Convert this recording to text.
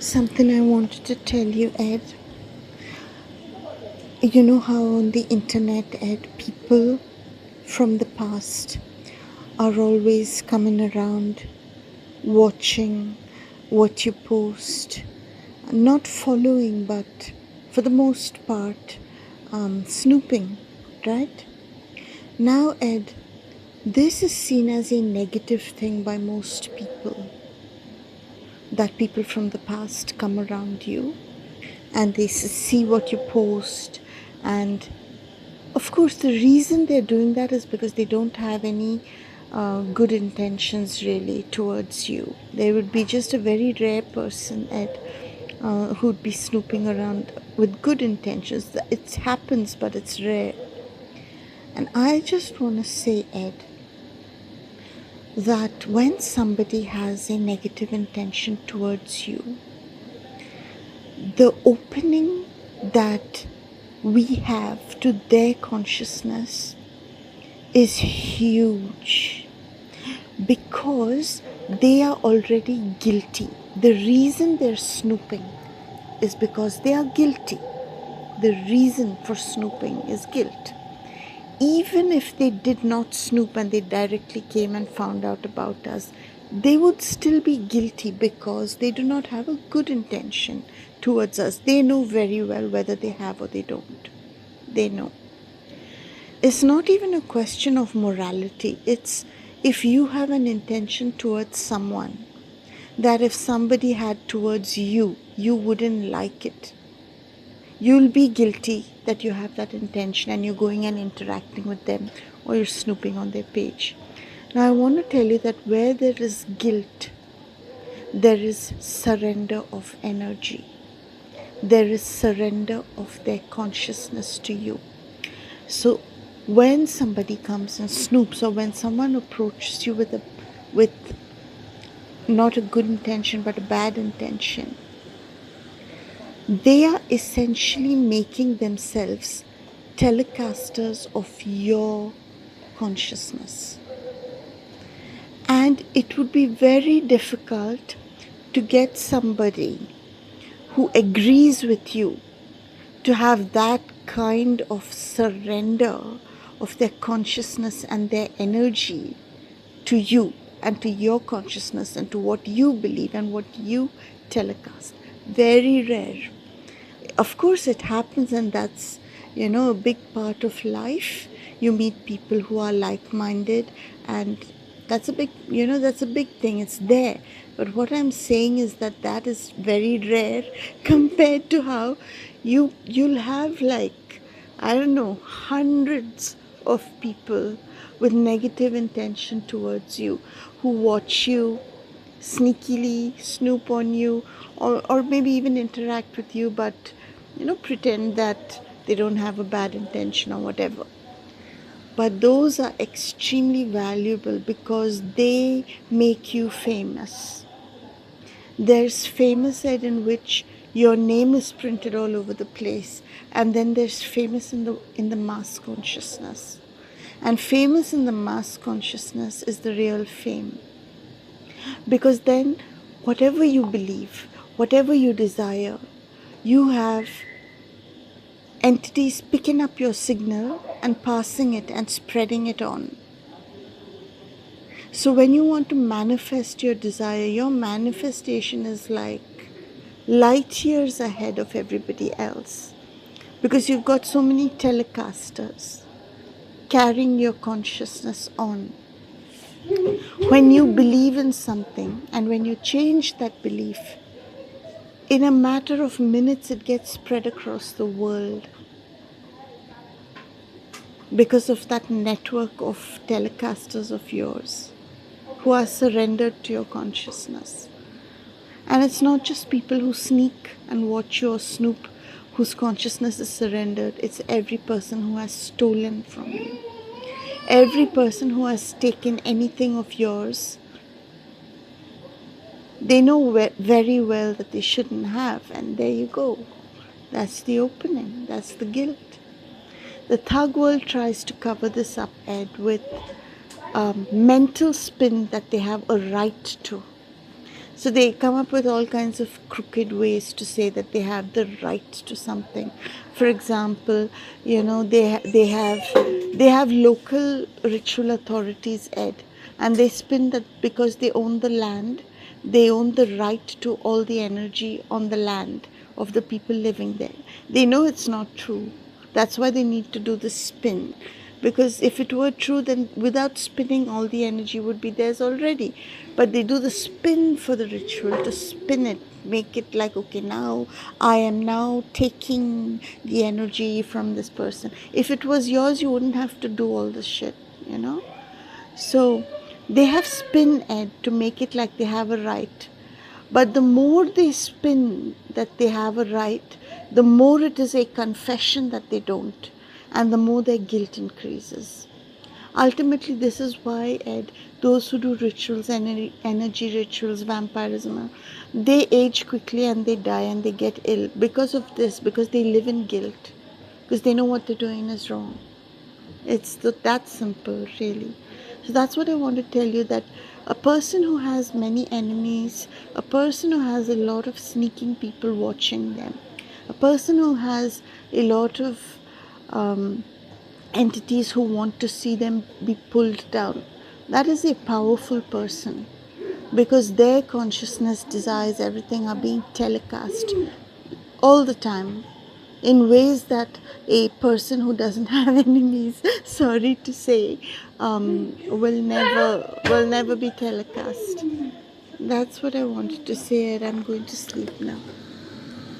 Something I wanted to tell you, Ed. You know how on the internet, Ed, people from the past are always coming around watching what you post, not following, but for the most part, snooping, right? Now, Ed, this is seen as a negative thing by most people, that people from the past come around you and they see what you post. And of course, the reason they're doing that is because they don't have any good intentions really towards you. There would be just a very rare person who'd be snooping around with good intentions. It happens, but it's rare. And I just want to say, Ed, that when somebody has a negative intention towards you, the opening that we have to their consciousness is huge, because they are already guilty. The reason they're snooping is because they are guilty. The reason for snooping is guilt. Even if they did not snoop and they directly came and found out about us, they would still be guilty because they do not have a good intention towards us. They know very well whether they have or they don't. They know. It's not even a question of morality. It's if you have an intention towards someone, that if somebody had towards you, you wouldn't like it. You'll be guilty that you have that intention and you're going and interacting with them or you're snooping on their page. Now, I want to tell you that where there is guilt, there is surrender of energy. There is surrender of their consciousness to you. So when somebody comes and snoops, or when someone approaches you with not a good intention but a bad intention, they are essentially making themselves telecasters of your consciousness. And it would be very difficult to get somebody who agrees with you to have that kind of surrender of their consciousness and their energy to you and to your consciousness and to what you believe and what you telecast. Very rare. Of course it happens, and that's, a big part of life. You meet people who are like-minded, and that's a big thing. It's there. But what I'm saying is that is very rare compared to how you'll have, like, I don't know, hundreds of people with negative intention towards you who watch you sneakily, snoop on you, or maybe even interact with you, but pretend that they don't have a bad intention or whatever. But those are extremely valuable because they make you famous. There's famous, Ed, in which your name is printed all over the place, and then there's famous in the mass consciousness. And famous in the mass consciousness is the real fame. Because then, whatever you believe, whatever you desire, you have entities picking up your signal and passing it and spreading it on. So when you want to manifest your desire, your manifestation is like light years ahead of everybody else, because you've got so many telecasters carrying your consciousness on. When you believe in something and when you change that belief, in a matter of minutes it gets spread across the world because of that network of telecasters of yours who are surrendered to your consciousness. And it's not just people who sneak and watch you or snoop whose consciousness is surrendered. It's every person who has stolen from you. Every person who has taken anything of yours. They know very well that they shouldn't have, and there you go. That's the opening. That's the guilt. The thug world tries to cover this up, Ed, with mental spin that they have a right to. So they come up with all kinds of crooked ways to say that they have the right to something. For example, they have local ritual authorities, Ed, and they spin that because they own the land, they own the right to all the energy on the land of the people living there. They know it's not true. That's why they need to do the spin. Because if it were true, then without spinning, all the energy would be theirs already. But they do the spin for the ritual, to spin it, make it like, okay, now I am now taking the energy from this person. If it was yours, you wouldn't have to do all this shit, you know? So they have spin, Ed, to make it like they have a right. But the more they spin that they have a right, the more it is a confession that they don't, and the more their guilt increases. Ultimately, this is why, Ed, those who do rituals, energy rituals, vampirism, they age quickly and they die and they get ill because of this, because they live in guilt, because they know what they're doing is wrong. It's that simple, really. So that's what I want to tell you, that a person who has many enemies, a person who has a lot of sneaking people watching them, a person who has a lot of entities who want to see them be pulled down, that is a powerful person, because their consciousness, desires, everything are being telecast all the time in ways that a person who doesn't have enemies, sorry to say, will never be telecast. That's what I wanted to say, and I'm going to sleep now.